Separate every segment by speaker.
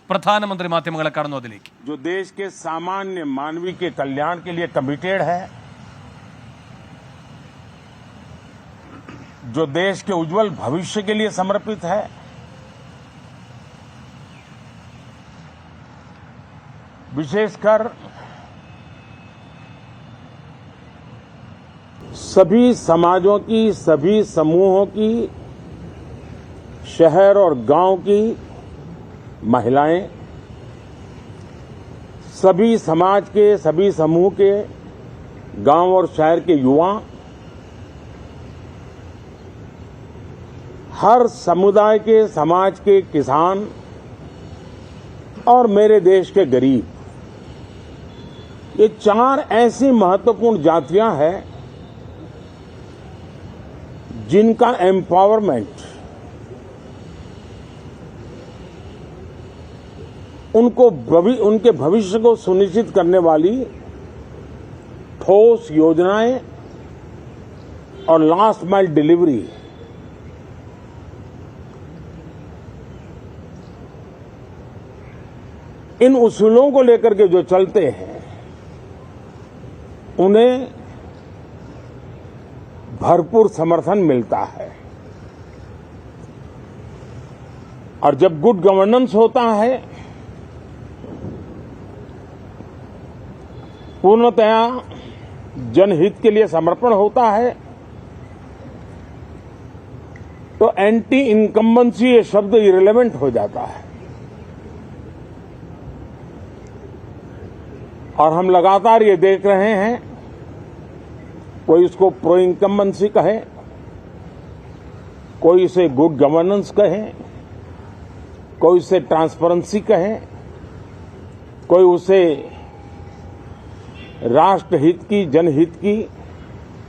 Speaker 1: പ്രധാനമന്ത്രി മാധ്യമങ്ങളെ കടന്നു അതിലേക്ക്.
Speaker 2: जो देश के सामान्य मानवी के कल्याण के लिए कमिटेड है, जो देश के उज्जवल भविष्य के लिए समर्पित है, विशेषकर सभी समाजों की, सभी समूहों की, शहर और गांव की महिलाएं, सभी समाज के, सभी समूह के, गांव और शहर के युवा, हर समुदाय के, समाज के किसान और मेरे देश के गरीब, ये चार ऐसी महत्वपूर्ण जातियां हैं जिनका एम्पावरमेंट, उनके भविष्य को सुनिश्चित करने वाली ठोस योजनाएं और लास्ट माइल डिलीवरी, इन उसूलों को लेकर के जो चलते हैं उन्हें भरपूर समर्थन मिलता है। और जब गुड गवर्नेंस होता है, पूर्णतया जनहित के लिए समर्पण होता है, तो एंटी इनकम्बेंसी ये शब्द इरेलेवेंट हो जाता है। और हम लगातार ये देख रहे हैं, कोई इसको प्रो इनकम्बेंसी कहे, कोई इसे गुड गवर्नेंस कहे, कोई इसे ट्रांसपेरेंसी कहे, कोई उसे राष्ट्रहित की, जनहित की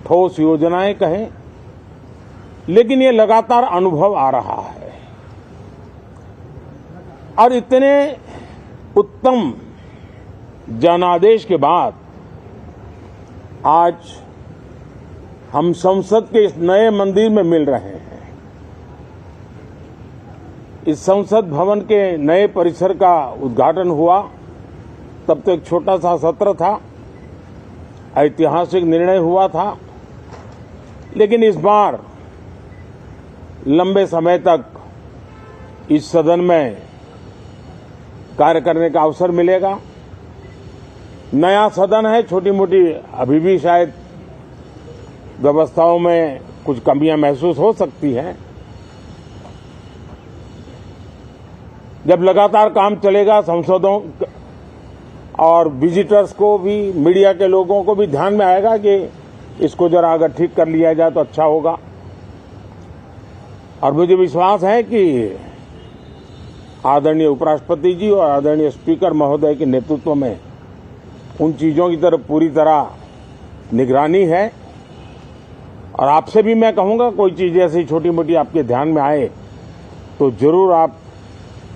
Speaker 2: ठोस योजनाएं कहें, लेकिन ये लगातार अनुभव आ रहा है। और इतने उत्तम जनादेश के बाद आज हम संसद के इस नए मंदिर में मिल रहे हैं। इस संसद भवन के नए परिसर का उद्घाटन हुआ, तब तो एक छोटा सा सत्र था, ऐतिहासिक निर्णय हुआ था, लेकिन इस बार लंबे समय तक इस सदन में कार्य करने का अवसर मिलेगा। नया सदन है, छोटी मोटी अभी भी शायद व्यवस्थाओं में कुछ कमियां महसूस हो सकती हैं। जब लगातार काम चलेगा, सांसदों और विजिटर्स को भी, मीडिया के लोगों को भी ध्यान में आएगा कि इसको जरा अगर ठीक कर लिया जाए तो अच्छा होगा। और मुझे विश्वास है कि आदरणीय उपराष्ट्रपति जी और आदरणीय स्पीकर महोदय के नेतृत्व में उन चीजों की तरफ पूरी तरह निगरानी है। और आपसे भी मैं कहूंगा, कोई चीज ऐसी छोटी मोटी आपके ध्यान में आए तो जरूर आप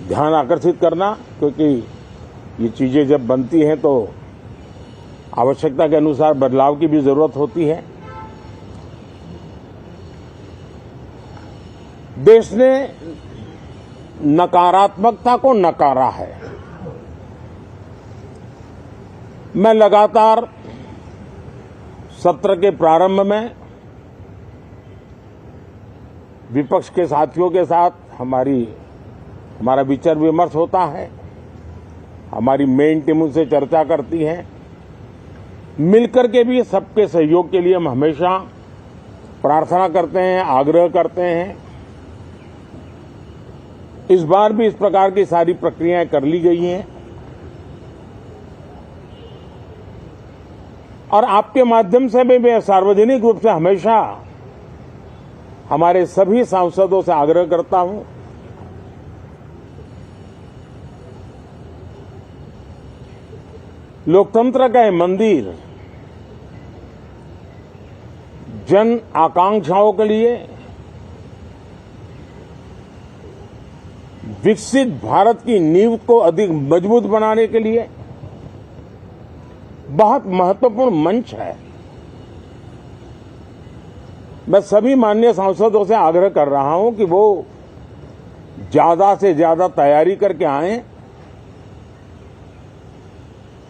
Speaker 2: ध्यान आकर्षित करना, क्योंकि ये चीजें जब बनती हैं तो आवश्यकता के अनुसार बदलाव की भी जरूरत होती है। देश ने नकारात्मकता को नकारा है। मैं लगातार सत्र के प्रारंभ में विपक्ष के साथियों के साथ हमारा विचार विमर्श होता है, हमारी मेन टीम उनसे चर्चा करती है। मिलकर के भी सबके सहयोग के लिए हम हमेशा प्रार्थना करते हैं, आग्रह करते हैं। इस बार भी इस प्रकार की सारी प्रक्रियाएं कर ली गई हैं। और आपके माध्यम से भी मैं सार्वजनिक रूप से हमेशा हमारे सभी सांसदों से आग्रह करता हूं, लोकतंत्र का ये मंदिर जन आकांक्षाओं के लिए, विकसित भारत की नींव को अधिक मजबूत बनाने के लिए बहुत महत्वपूर्ण मंच है। मैं सभी माननीय सांसदों से आग्रह कर रहा हूं कि वो ज्यादा से ज्यादा तैयारी करके आएं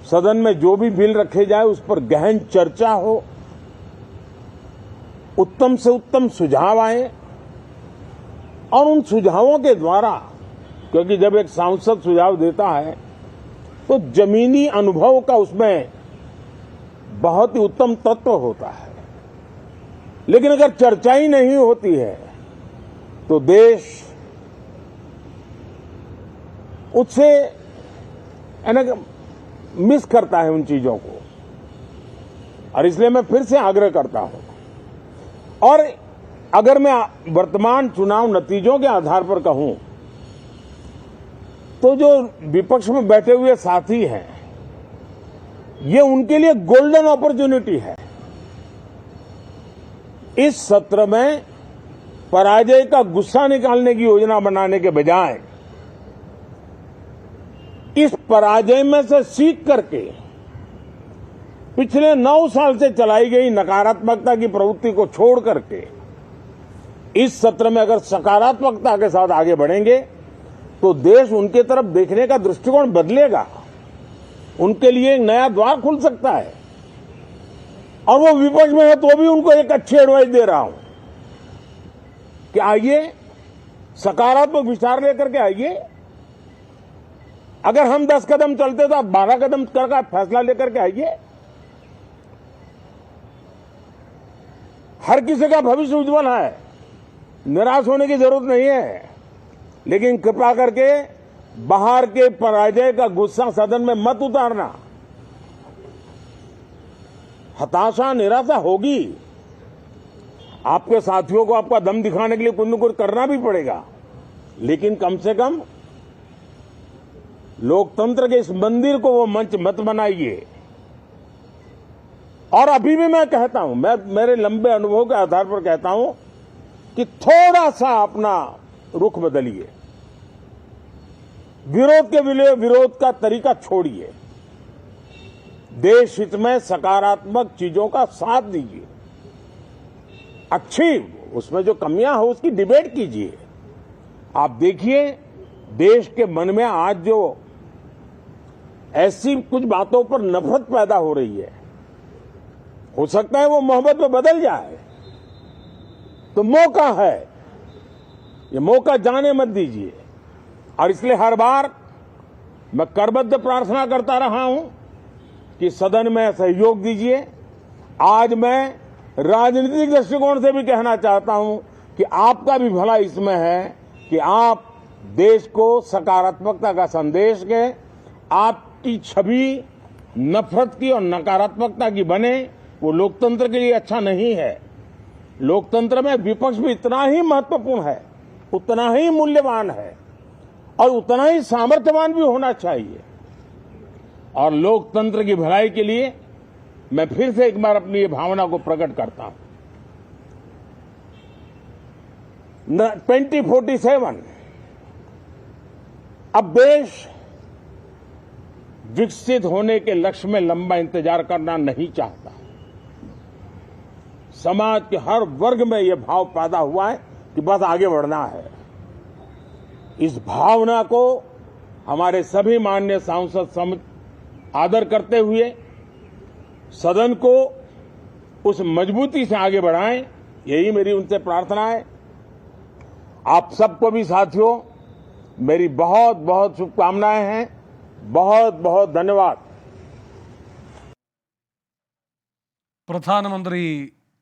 Speaker 2: सदन में जो भी बिल रखे जाए उस पर गहन चर्चा हो, उत्तम से उत्तम सुझाव आए और उन सुझावों के द्वारा, क्योंकि जब एक सांसद सुझाव देता है तो जमीनी अनुभव का उसमें बहुत ही उत्तम तत्व होता है, लेकिन अगर चर्चा ही नहीं होती है तो देश उससे मिस करता है उन चीजों को। और इसलिए मैं फिर से आग्रह करता हूं, और अगर मैं वर्तमान चुनाव नतीजों के आधार पर कहूं तो जो विपक्ष में बैठे हुए साथी हैं, ये उनके लिए गोल्डन अपॉर्चुनिटी है। इस सत्र में पराजय का गुस्सा निकालने की योजना बनाने के बजाय इस पराजय में से सीख करके पिछले 9 साल से चलाई गई नकारात्मकता की प्रवृत्ति को छोड़ करके इस सत्र में अगर सकारात्मकता के साथ आगे बढ़ेंगे तो देश उनके तरफ देखने का दृष्टिकोण बदलेगा, उनके लिए एक नया द्वार खुल सकता है। और वो विपक्ष में है तो भी उनको एक अच्छी एडवाइस दे रहा हूं कि आइए, सकारात्मक विचार लेकर के आइए। अगर हम 10 कदम चलते तो आप 12 कदम करके फैसला लेकर के आइए। हर किसी का भविष्य उज्जवल है, निराश होने की जरूरत नहीं है, लेकिन कृपा करके बाहर के पराजय का गुस्सा सदन में मत उतारना। हताशा, निराशा होगी, आपके साथियों को आपका दम दिखाने के लिए कुछ न कुछ करना भी पड़ेगा, लेकिन कम से कम लोकतंत्र के इस मंदिर को वो मंच मत बनाइए। और अभी भी मैं कहता हूं, मैं मेरे लंबे अनुभव के आधार पर कहता हूं कि थोड़ा सा अपना रुख बदलिए, विरोध के विरोध का तरीका छोड़िए, देश हित में सकारात्मक चीजों का साथ दीजिए, अच्छी उसमें जो कमियां हो उसकी डिबेट कीजिए। आप देखिए देश के मन में आज जो ऐसी कुछ बातों पर नफरत पैदा हो रही है, हो सकता है वो मोहब्बत में बदल जाए, तो मौका है, ये मौका जाने मत दीजिए। और इसलिए हर बार मैं करबद्ध प्रार्थना करता रहा हूं कि सदन में सहयोग दीजिए। आज मैं राजनीतिक दृष्टिकोण से भी कहना चाहता हूं कि आपका भी भला इसमें है कि आप देश को सकारात्मकता का संदेश दें, आपकी छवि नफरत की और नकारात्मकता की बने, वो लोकतंत्र के लिए अच्छा नहीं है। लोकतंत्र में विपक्ष भी इतना ही महत्वपूर्ण है, उतना ही मूल्यवान है और उतना ही सामर्थ्यवान भी होना चाहिए। और लोकतंत्र की भलाई के लिए मैं फिर से एक बार अपनी ये भावना को प्रकट करता हूं। 2047 अब देश विकसित होने के लक्ष्य में लंबा इंतजार करना नहीं चाहता। समाज के हर वर्ग में यह भाव पैदा हुआ है कि बस आगे बढ़ना है। इस भावना को हमारे सभी माननीय सांसद आदर करते हुए सदन को उस मजबूती से आगे बढ़ाएं, यही मेरी उनसे प्रार्थना है। आप सबको भी साथियों मेरी बहुत बहुत शुभकामनाएं हैं। बहुत बहुत धन्यवाद।
Speaker 1: പ്രധാനമന്ത്രി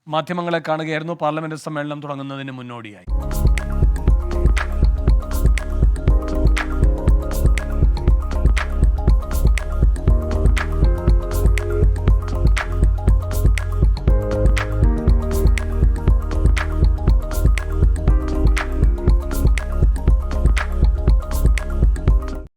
Speaker 1: മാധ്യമങ്ങളെ കാണുകയായിരുന്നു പാർലമെന്റ് സമ്മേളനം തുടങ്ങുന്നതിന് മുന്നോടിയായി.